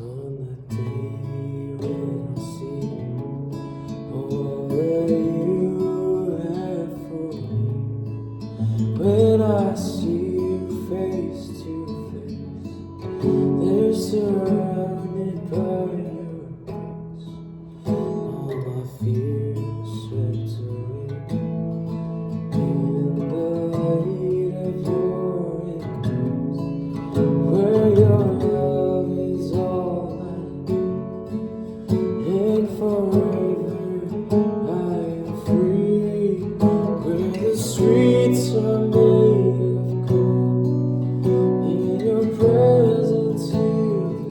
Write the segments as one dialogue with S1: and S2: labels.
S1: on the day when I see all that you have for me. When I see you face to face, they're surrounded by your grace. All my fears swept away in the light of your embrace, where your love is all I need, and forever I am free, where the streets are made of gold, in your presence heal me.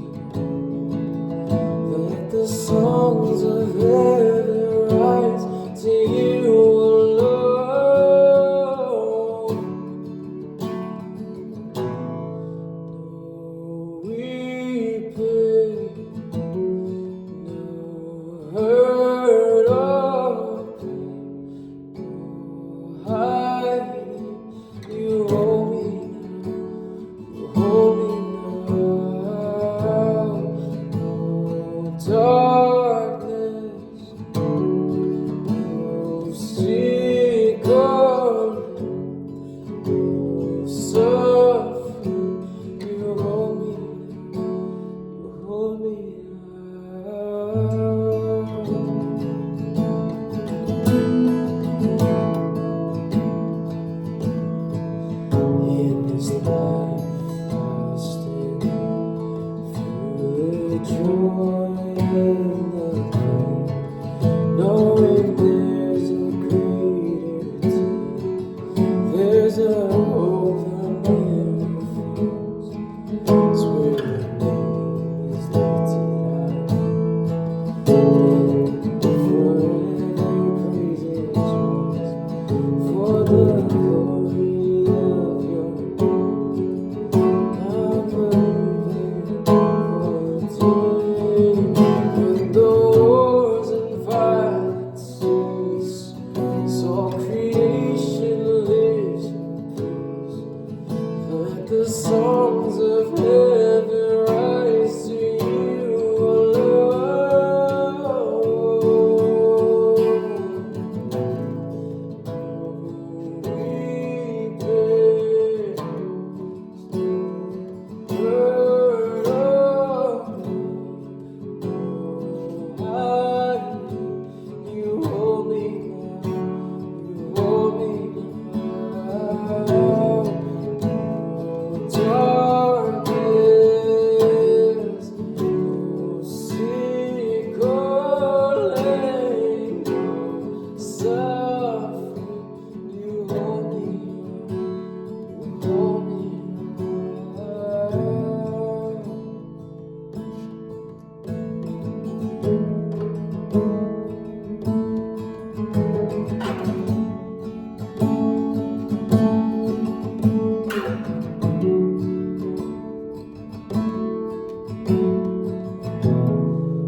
S1: Let the songs of heaven rise to you alone. No weeping, no hurt or pain, no hiding. You hold me now, you hold me now. No darkness, no secret, no suffering. You hold me now. In this life I'll stand through the joy and the pain, knowing there's a greater day. There's a hope that never fails. It's where your name is lifted high, and forever praises rise for the glory of your name. I'm believing for the day when the wars and violence cease, so all creation lives in peace. Let the songs of heaven rise to you alone. No weeping, hurt or pain, no hiding. You hold me now, you hold me now. Darkness, no secret lane, no suffering. You hold me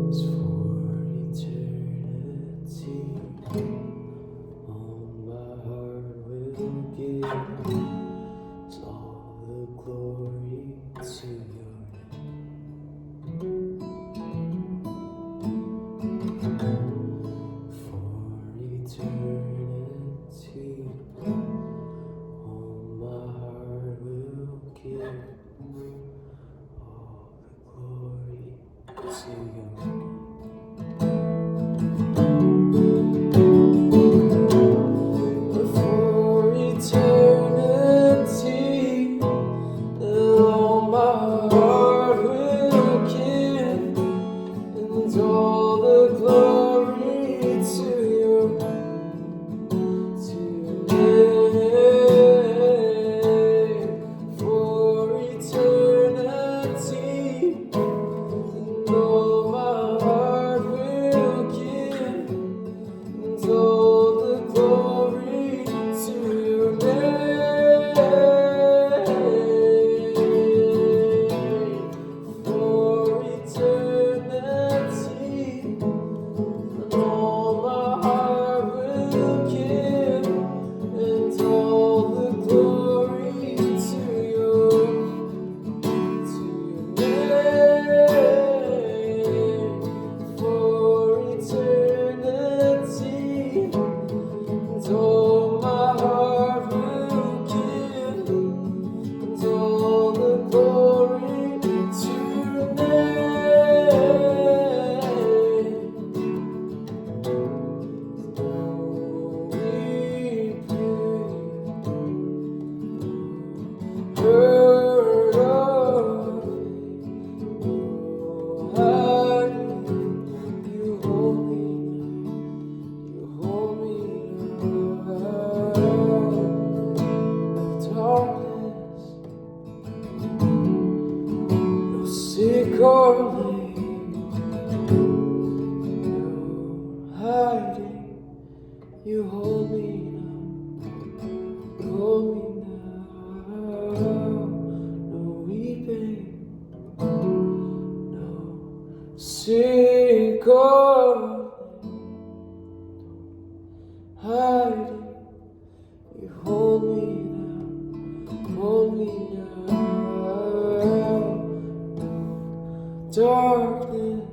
S1: It's for eternity. All my heart will give. It's all the glory to your name. For eternity, all my heart will give. All the glory to your name. For eternity, all my heart will give, and all the glory to your name. For eternity, and all my heart will give, and all the glory to your name. For eternity, and all my heart will give, and all the glory to your name. secret hiding. You hold me now, darkness.